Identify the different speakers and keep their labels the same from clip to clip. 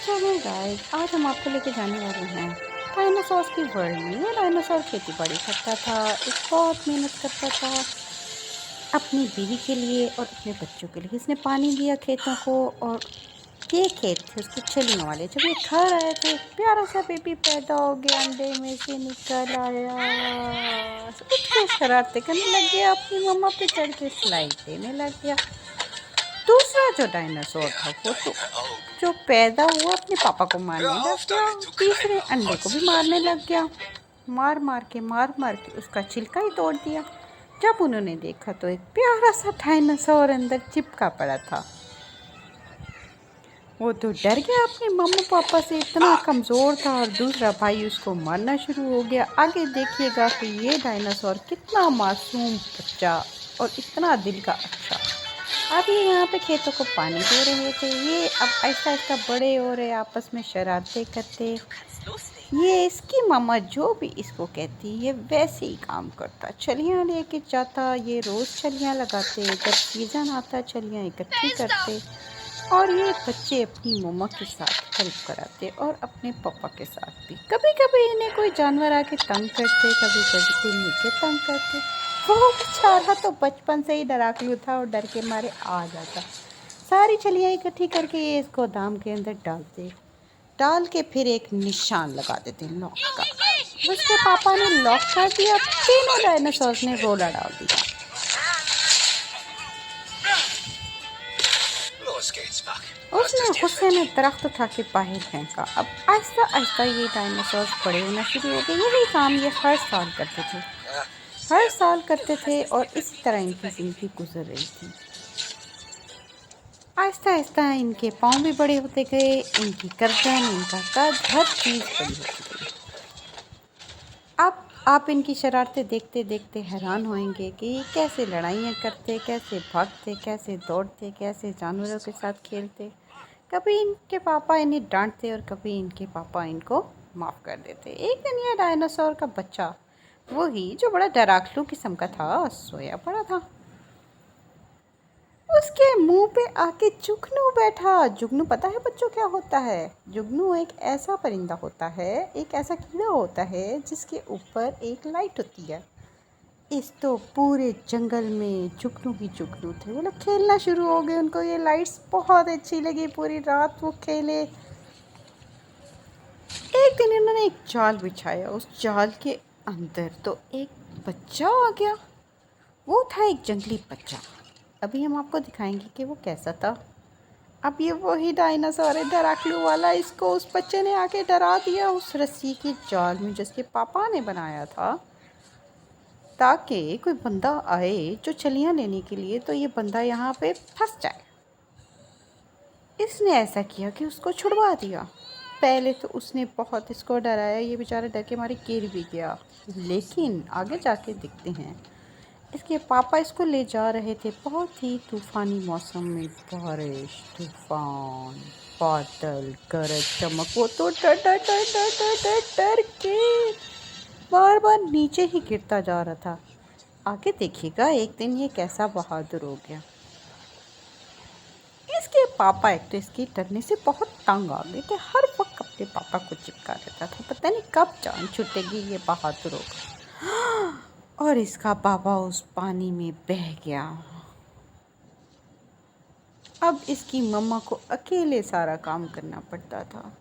Speaker 1: चलो गाइस, आज हम आपको लेके जाने वाले हैं डायनासोर्स की वर्ल्ड में। ये डायनासोर खेती बाड़ी करता था, एक बहुत मेहनत करता था अपनी बीवी के लिए और अपने बच्चों के लिए। इसने पानी दिया खेतों को, और ये खेत थे उसके छलियों वाले। जब ये घर आए तो एक प्यारा सा बेबी पैदा हो गया, अंडे में से निकल आया। उठ के शरारतें करने लग गया, अपनी मम्मा पे चढ़ के स्लाइड लेने लग गया। दूसरा जो डायनासोर था वो तो जो पैदा हुआ अपने पापा को मारने लग गया। तीसरे अंडे को भी मारने लग गया। मार मार के उसका छिलका ही तोड़ दिया। जब उन्होंने देखा तो एक प्यारा सा डायनासोर अंदर चिपका पड़ा था। वो तो डर गया अपने मम्मा पापा से, इतना कमज़ोर था। और दूसरा भाई उसको मारना शुरू हो गया। आगे देखिएगा कि ये डायनासोर कितना मासूम बच्चा और इतना दिल का अच्छा। अब ये यहाँ पे खेतों को पानी दे रहे थे। ये अब आहिस्ता आहिस्ता बड़े हो रहे, आपस में शरारतें करते। ये इसकी मामा जो भी इसको कहती ये वैसे ही काम करता। छलियाँ लेके जाता, ये रोज़ छलियाँ लगाते। जब सीज़न आता छलियाँ इकट्ठी करते, और ये बच्चे अपनी मम्मा के साथ हेल्प कराते और अपने पापा के साथ भी। कभी कभी इन्हें कोई जानवर आके तंग करते, कभी कभी कोई मुझे तंग करते। वो बेचारा तो बचपन से ही डराकलू था और डर के मारे आ जाता। सारी छलियाँ इकट्ठी करके ये इस गोदाम के अंदर डाल के फिर एक निशान लगा देते लॉक का। उसके पापा ने लॉक कर दिया, तीनों डायनासोर्स ने रोला डाल दिया। उसने गुस्से में दरख्त उठा के बाहर फेंका। अब आहिस्ता आहिस्ता ये डायनासोर बड़े होना शुरू हो गए। यही काम ये हर साल करते थे और इसी तरह इनकी ज़िंदगी गुजर रही थी। आहिस्ता आहिस्ता इनके पाँव भी बड़े होते गए, इनकी गर्दन, इनका कद, हर चीज़ बड़ी होती गई। अब आप इनकी शरारतें देखते देखते हैरान होंगे कि ये कैसे लड़ाइयाँ करते, कैसे भागते, कैसे दौड़ते, कैसे जानवरों के साथ खेलते। कभी इनके पापा इन्हें डांटते और कभी इनके पापा इनको माफ़ कर देते। एक दिन ये डायनासोर का बच्चा, वही जो बड़ा डराकलू किस्म का था, सोया पड़ा था। उसके मुंह पे आके जुगनू बैठा। जुगनू पता है बच्चों क्या होता है? जुगनू एक ऐसा परिंदा होता है, एक ऐसा कीड़ा होता है जिसके ऊपर एक लाइट होती है। इस तो पूरे जंगल में जुगनू ही जुगनू थे। वो लोग खेलना शुरू हो गए, उनको ये लाइट्स बहुत अच्छी लगी। पूरी रात वो खेले। एक दिन इन्होंने एक जाल बिछाया, उस जाल के अंदर तो एक बच्चा आ गया। वो था एक जंगली बच्चा। अभी हम आपको दिखाएंगे कि वो कैसा था। अब ये वही डायनासोर है, डराकलू वाला। इसको उस बच्चे ने आके डरा दिया उस रस्सी के जाल में जिसके पापा ने बनाया था, ताकि कोई बंदा आए जो छलियाँ लेने के लिए, तो ये बंदा यहाँ पे फंस जाए। इसने ऐसा किया कि उसको छुड़वा दिया। पहले तो उसने बहुत इसको डराया, ये बेचारा डर के मारे गिर भी गया। लेकिन आगे जाके देखते हैं, इसके पापा इसको ले जा रहे थे बहुत ही तूफ़ानी मौसम में। बारिश, तूफ़ान, बादल, गरज, चमक। वो तो डर डर डर डर डर डर डर के बार बार नीचे ही गिरता जा रहा था। आगे देखिएगा एक दिन ये कैसा बहादुर हो गया। इसके पापा एक तो इसके डरने से बहुत तंग आ गए थे। हर वक्त अपने पापा को चिपका रहता था, पता नहीं कब जान छूटेगी, ये बहादुर होगा। और इसका पापा उस पानी में बह गया। अब इसकी मम्मा को अकेले सारा काम करना पड़ता था।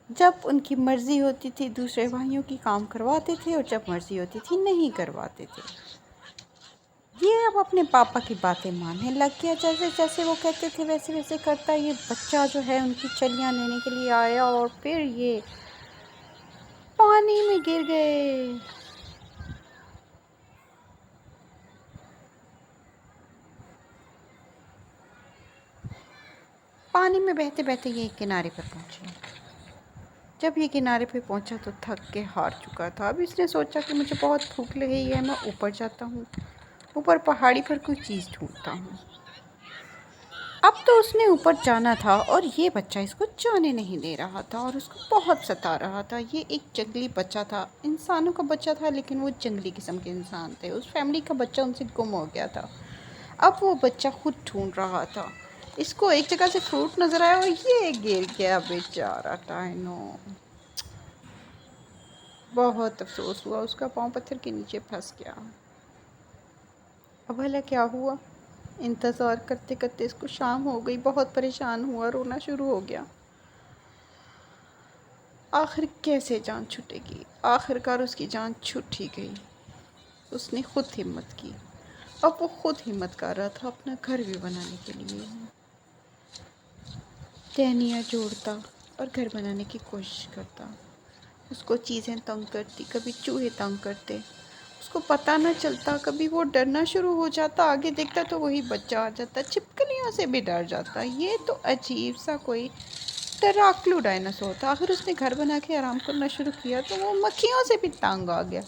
Speaker 1: जब उनकी मर्ज़ी होती थी दूसरे भाइयों की काम करवाते थे, और जब मर्ज़ी होती थी नहीं करवाते थे। ये अब अपने पापा की बातें मानने लग गया। जैसे जैसे वो कहते थे वैसे वैसे करता। ये बच्चा जो है उनकी छलियाँ लेने के लिए आया और फिर ये पानी में गिर गए। पानी में बहते बहते ये किनारे पर पहुँचे। जब ये किनारे पे पहुंचा तो थक के हार चुका था। अब इसने सोचा कि मुझे बहुत भूख लगी है, मैं ऊपर जाता हूँ, ऊपर पहाड़ी पर कोई चीज़ ढूंढता हूँ। अब तो उसने ऊपर जाना था और ये बच्चा इसको जाने नहीं दे रहा था और उसको बहुत सता रहा था। ये एक जंगली बच्चा था, इंसानों का बच्चा था, लेकिन वो जंगली किस्म के इंसान थे। उस फैमिली का बच्चा उनसे गुम हो गया था। अब वो बच्चा खुद ढूंढ रहा था इसको एक जगह से फ्रूट नज़र आया और ये गिर गया बेचारा टाइनो। बहुत अफसोस हुआ, उसका पाँव पत्थर के नीचे फंस गया। अब भला क्या हुआ? इंतज़ार करते करते इसको शाम हो गई, बहुत परेशान हुआ, रोना शुरू हो गया। आखिर कैसे जान छूटेगी? आखिरकार उसकी जान छूट ही गई। उसने खुद हिम्मत की। अब वो खुद हिम्मत कर रहा था अपना घर भी बनाने के लिए। टहनियाँ जोड़ता और घर बनाने की कोशिश करता। उसको चीज़ें तंग करती, कभी चूहे तंग करते, उसको पता न चलता। कभी वो डरना शुरू हो जाता, आगे देखता तो वही बच्चा आ जाता। छिपकलियों से भी डर जाता। ये तो अजीब सा कोई डराकलू डायनासोर था। आखिर उसने घर बना के आराम करना शुरू किया तो वो मक्खियों से भी तंग आ गया।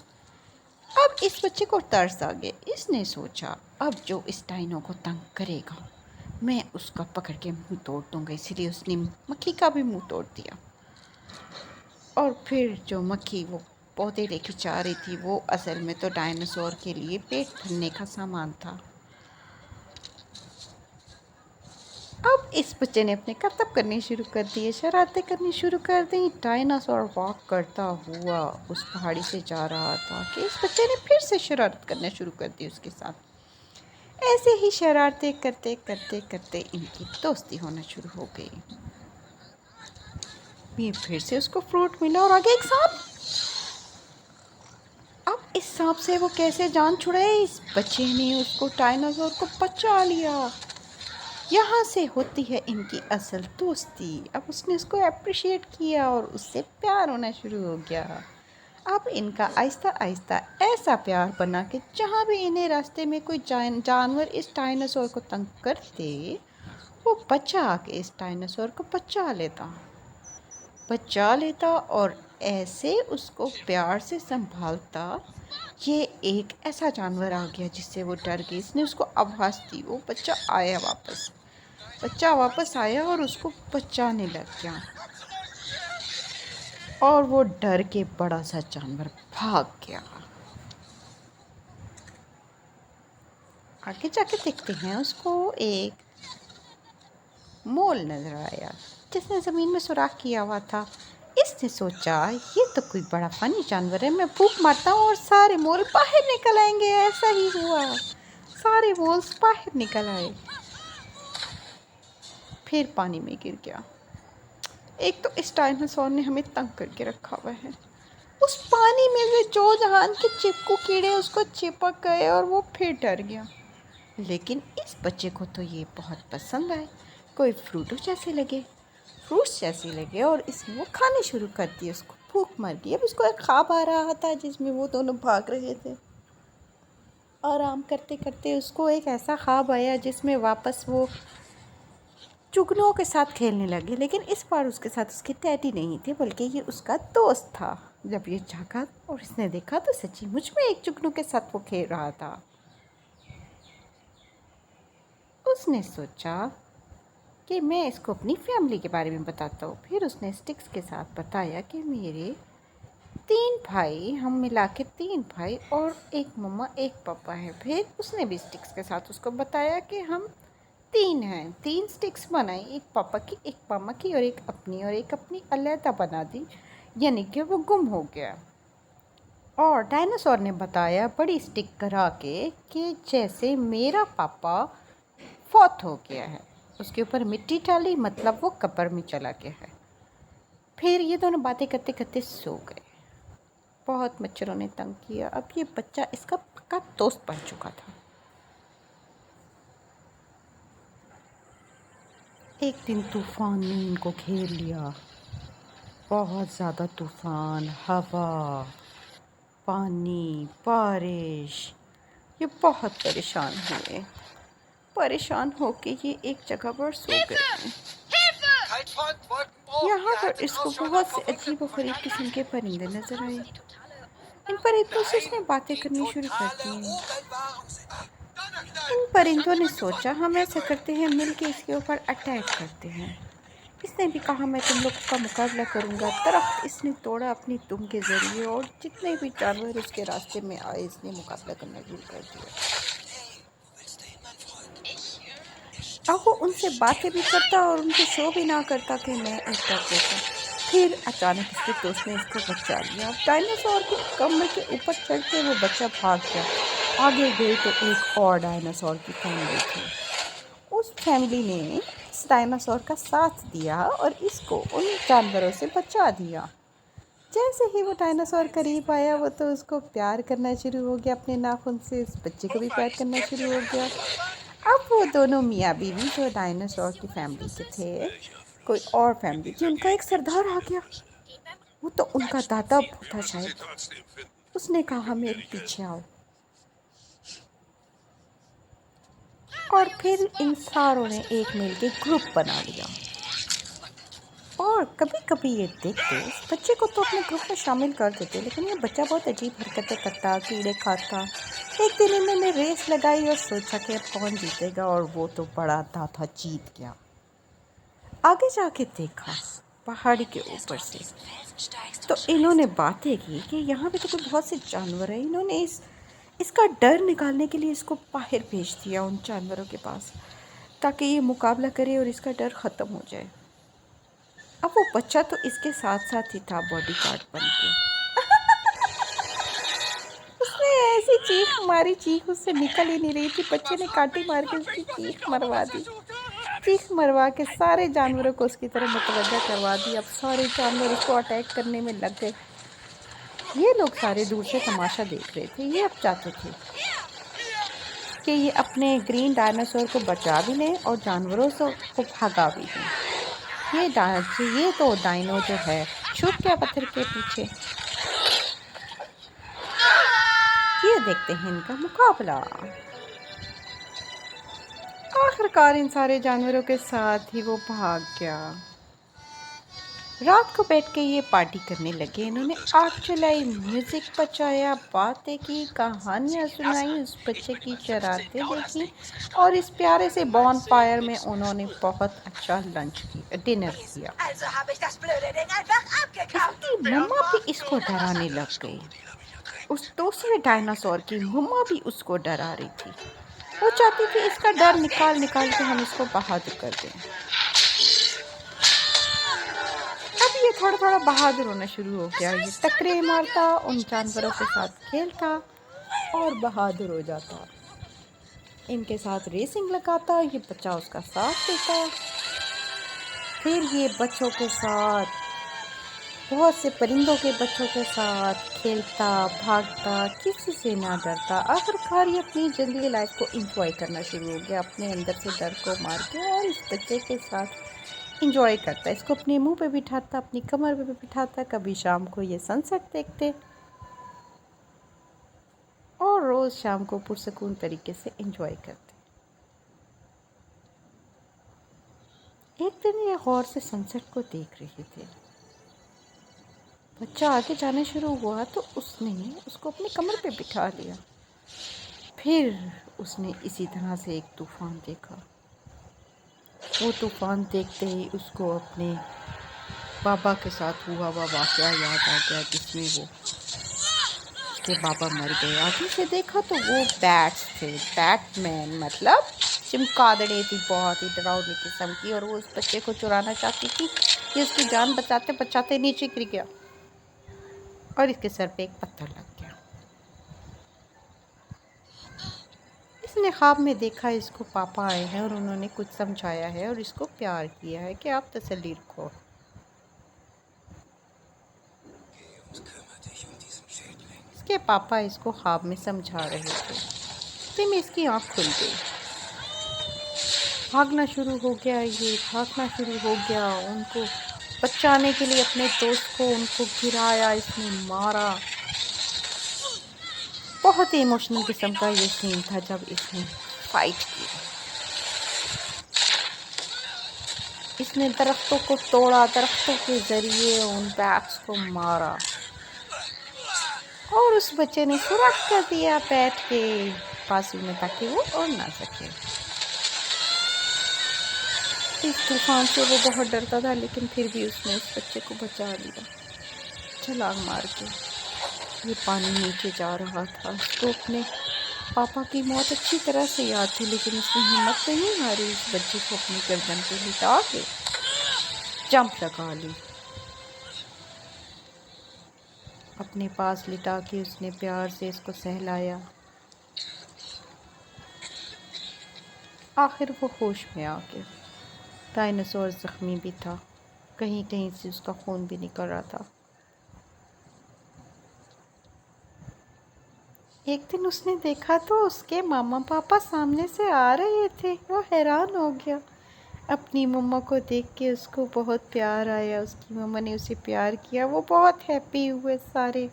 Speaker 1: अब इस बच्चे को तरस आ गया। इसने सोचा, अब जो इस डायनो को तंग करेगा मैं उसका पकड़ के मुंह तोड़ दूंगा। इसलिए उसने मक्खी का भी मुंह तोड़ दिया। और फिर जो मक्खी वो पौधे लेके जा रही थी, वो असल में तो डायनासोर के लिए पेट भरने का सामान था। अब इस बच्चे ने अपने करतब करने शुरू कर दिए, शरारतें करनी शुरू कर दी। डायनासोर वॉक करता हुआ उस पहाड़ी से जा रहा था कि इस बच्चे ने फिर से शरारत करना शुरू कर दी उसके साथ। ऐसे ही शरारतें करते करते करते इनकी दोस्ती होना शुरू हो गई। ये फिर से उसको फ्रूट मिला और आगे एक सांप। अब इस सांप से वो कैसे जान छुड़ाए? इस बच्चे ने उसको डायनासोर को बचा लिया। यहाँ से होती है इनकी असल दोस्ती। अब उसने उसको अप्रिशिएट किया और उससे प्यार होना शुरू हो गया। अब इनका आहिस्ता आहिस्ता ऐसा प्यार बना कि जहाँ भी इन्हें रास्ते में कोई जानवर इस डायनासोर को तंग करते, वो बच्चा आके इस डायनासोर को बचा लेता और ऐसे उसको प्यार से संभालता। ये एक ऐसा जानवर आ गया जिससे वो डर गई। इसने उसको आवाज़ दी, वो बच्चा वापस आया और उसको बचाने लग गया। और वो डर के बड़ा सा जानवर भाग गया। आगे जाके देखते हैं, उसको एक मोल नजर आया जिसने ज़मीन में सुराख किया हुआ था। इसने सोचा, ये तो कोई बड़ा फनी जानवर है, मैं फूंक मारता हूँ और सारे मोल बाहर निकल आएंगे। ऐसा ही हुआ, सारे मोल्स बाहर निकल आए। फिर पानी में गिर गया। एक तो इस डायनासोर ने हमें तंग करके रखा हुआ है। उस पानी में से जो जहान के चिपकू कीड़े उसको चिपक गए और वो फिर डर गया। लेकिन इस बच्चे को तो ये बहुत पसंद आए। कोई फ्रूट्स जैसे लगे और इसने वो खाने शुरू कर दिए। उसको भूख मर गई। अब उसको एक ख्वाब आ रहा था जिसमें वो दोनों भाग रहे थे। आराम करते करते उसको एक ऐसा ख्वाब आया जिसमें वापस वो चुगनुओं के साथ खेलने लगे। लेकिन इस बार उसके साथ उसकी टैडी नहीं थी, बल्कि ये उसका दोस्त था। जब ये जागा और इसने देखा तो सच्ची मुझ में एक चुगनू के साथ वो खेल रहा था। उसने सोचा कि मैं इसको अपनी फैमिली के बारे में बताता हूँ। फिर उसने स्टिक्स के साथ बताया कि मेरे 3 भाई, हम मिला के 3 भाई और एक मम्मा एक पापा है। फिर उसने भी स्टिक्स के साथ उसको बताया कि हम 3 हैं। 3 स्टिक्स बनाई, एक पापा की, एक मामा की और एक अपनी अलहदा बना दी, यानी कि वो गुम हो गया। और डायनासोर ने बताया बड़ी स्टिक करा के कि जैसे मेरा पापा फौत हो गया है, उसके ऊपर मिट्टी डाली, मतलब वो कब्र में चला गया है। फिर ये दोनों बातें करते करते सो गए। बहुत मच्छरों ने तंग किया। अब ये बच्चा इसका पक्का दोस्त बन चुका था। एक दिन तूफान ने इनको घेर लिया। बहुत ज़्यादा तूफान, हवा, पानी, बारिश, ये बहुत परेशान होके ये एक जगह पर सो गए। यहाँ पर इसको बहुत से अजीब व गरीब किस्म के परिंदे नजर आए। इन परिंदों से उसने बातें करनी शुरू कर दी। इन परिंदों ने सोचा, हम ऐसा करते हैं, मिलके इसके ऊपर अटैक करते हैं। इसने भी कहा, मैं तुम लोग का मुकाबला करूंगा। दरख्त इसने तोड़ा अपनी दुम के ज़रिए और जितने भी जानवर उसके रास्ते में आए इसने मुकाबला करना शुरू कर दिया। अब वो उनसे बातें भी करता और उनको शो भी ना करता कि मैं एक डॉक्टर हूँ। फिर अचानक इसके दोस्त ने इसको बचा लिया। डायनासोर के कमरे के ऊपर चढ़ते वो बच्चा भाग गया। आगे गए तो एक और डायनासोर की फैमिली थी। उस फैमिली ने इस डायनासोर का साथ दिया और इसको उन जानवरों से बचा दिया। जैसे ही वो डायनासोर करीब आया वो तो उसको प्यार करना शुरू हो गया अपने नाखून से। इस बच्चे को भी प्यार करना शुरू हो गया। अब वो दोनों मियाँ बीवी जो डायनासोर की फैमिली के थे, कोई और फैमिली थी, उनका एक सरदार आ गया। वो तो उनका दादा था शायद। उसने कहा मेरे पीछे आओ। और फिर इन सारों ने एक मिल के ग्रुप बना लिया। और कभी कभी ये देखते इस बच्चे को तो अपने ग्रुप में शामिल कर देते, लेकिन ये बच्चा बहुत अजीब हरकतें करता, कीड़े खाता। एक दिन इन्होंने रेस लगाई और सोचा कि अब कौन जीतेगा, और वो तो बड़ा था जीत गया। आगे जाके देखा पहाड़ी के ऊपर से तो इन्होंने बातें की कि यहाँ पे तो कोई बहुत से जानवर हैं। इन्होंने इसका डर निकालने के लिए इसको बाहर भेज दिया उन जानवरों के पास, ताकि ये मुकाबला करे और इसका डर ख़त्म हो जाए। अब वो बच्चा तो इसके साथ साथ ही था बॉडीगार्ड बन के। उसने ऐसी चीख मारी, चीख उससे निकल ही नहीं रही थी। बच्चे ने काटी मार के उसकी चीख मरवा दी। चीख मरवा के सारे जानवरों को उसकी तरफ मुतवज्जा करवा दी। अब सारे जानवर उसको अटैक करने में लग गए। ये लोग सारे दूर से तमाशा देख रहे थे। ये अब चाहते थे कि ये अपने ग्रीन डायनासोर को बचा भी लें और जानवरों से को भगा भी दें। ये तो डायनो जो है छुप गया पत्थर के पीछे। ये देखते हैं इनका मुकाबला। आखिरकार इन सारे जानवरों के साथ ही वो भाग गया। रात को बैठ के ये पार्टी करने लगे। इन्होंने आग जलाई, म्यूजिक बजाया, बातें की, कहानियाँ सुनाई, उस बच्चे की शरारतें देखी, और इस प्यारे से बॉन फायर में उन्होंने बहुत अच्छा डिनर किया। इसकी मम्मा भी इसको डराने लग गई। उस दूसरे डायनासोर की मम्मा भी उसको डरा रही थी। वो चाहती थी इसका डर निकाल निकाल के हम इसको बहादुर कर दें। अब ये थोड़ा थोड़ा बहादुर होना शुरू हो गया। ये टकरे मारता, उन जानवरों के साथ खेलता और बहादुर हो जाता। इनके साथ रेसिंग लगाता, ये बच्चा उसका साथ देता। फिर ये बच्चों के साथ, बहुत से परिंदों के बच्चों के साथ खेलता, भागता, किसी से ना डरता। आखिरकार ये अपनी ज़िंदगी लाइफ को एंजॉय करना शुरू हो गया, अपने अंदर से डर को मार के, और इस बच्चे के साथ एंजॉय करता। इसको अपने मुंह पे बिठाता, अपनी कमर पे बिठाता। कभी शाम को ये सनसेट देखते और रोज़ शाम को पुरसकून तरीके से एंजॉय करते। एक दिन ये गौर से सनसेट को देख रहे थे। बच्चा आगे जाने शुरू हुआ तो उसने उसको अपनी कमर पे बिठा लिया। फिर उसने इसी तरह से एक तूफ़ान देखा। वो तूफ़ान देखते ही उसको अपने बाबा के साथ हुआ वाक़या याद आ गया, जिसमें वो उसके बाबा मर गए। आगे से देखा तो वो बैट्स थे, बैटमैन, मतलब चमगादड़ें थी, बहुत ही डरावनी किस्म की, और वो उस बच्चे को चुराना चाहती थी। ये उसकी जान बचाते बचाते नीचे गिर गया और इसके सर पे एक पत्थर लग गया। इसने ख्वाब में देखा इसको पापा आए हैं और उन्होंने कुछ समझाया है और इसको प्यार किया है कि आप तसल्ली रखो। इसके पापा इसको ख्वाब में समझा रहे थे। इतने में इसकी आँख खुल गई। भागना शुरू हो गया, ये भागना शुरू हो गया। उनको बचाने के लिए अपने दोस्त को उनको गिराया, इसने मारा। बहुत ही इमोशनल किस्म का ये सीन था जब इसने फाइट की। इसने दरख्तों को तोड़ा, दरख्तों के ज़रिए उन बैट्स को मारा, और उस बच्चे ने सुरख कर दिया बैट के पास में ताकि वो उड़ ना सके। इस तूफान से वो बहुत डरता था, लेकिन फिर भी उसने उस बच्चे को बचा लिया छलांग मार के। ये पानी नीचे जा रहा था, उसको अपने पापा की मौत अच्छी तरह से याद थी, लेकिन उसने हिम्मत नहीं हारी उस बच्चे को अपनी गर्दन पे लिटा के जंप लगा ली। अपने पास लिटा के उसने प्यार से इसको सहलाया। आखिर वो होश में आ गया। डायनासोर जख्मी भी था, कहीं कहीं से उसका खून भी निकल रहा था। एक दिन उसने देखा तो उसके मामा पापा सामने से आ रहे थे। वो हैरान हो गया। अपनी मम्मा को देख के उसको बहुत प्यार आया, उसकी मम्मा ने उसे प्यार किया। वो बहुत हैप्पी हुए सारे।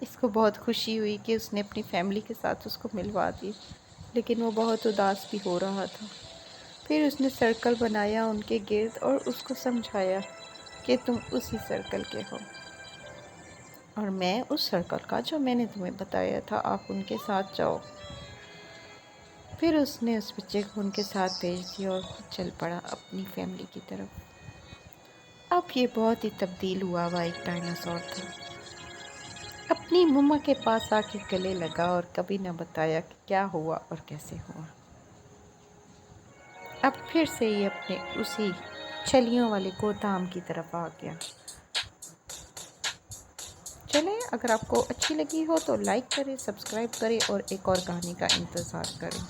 Speaker 1: इसको बहुत खुशी हुई कि उसने अपनी फैमिली के साथ उसको मिलवा दी, लेकिन वो बहुत उदास भी हो रहा था। फिर उसने सर्कल बनाया उनके गिर्द और उसको समझाया कि तुम उसी सर्कल के हो और मैं उस सर्कल का जो मैंने तुम्हें बताया था, आप उनके साथ जाओ। फिर उसने उस बच्चे को उनके साथ भेज दिया और खुद चल पड़ा अपनी फैमिली की तरफ। अब ये बहुत ही तब्दील हुआ हुआ एक डायनासोर था। अपनी मम्मा के पास आके गले लगा और कभी न बताया कि क्या हुआ और कैसे हुआ। अब फिर से ये अपने उसी छलियों वाले गोदाम की तरफ आ गया। चलें, अगर आपको अच्छी लगी हो तो लाइक करें, सब्सक्राइब करें और एक और कहानी का इंतज़ार करें।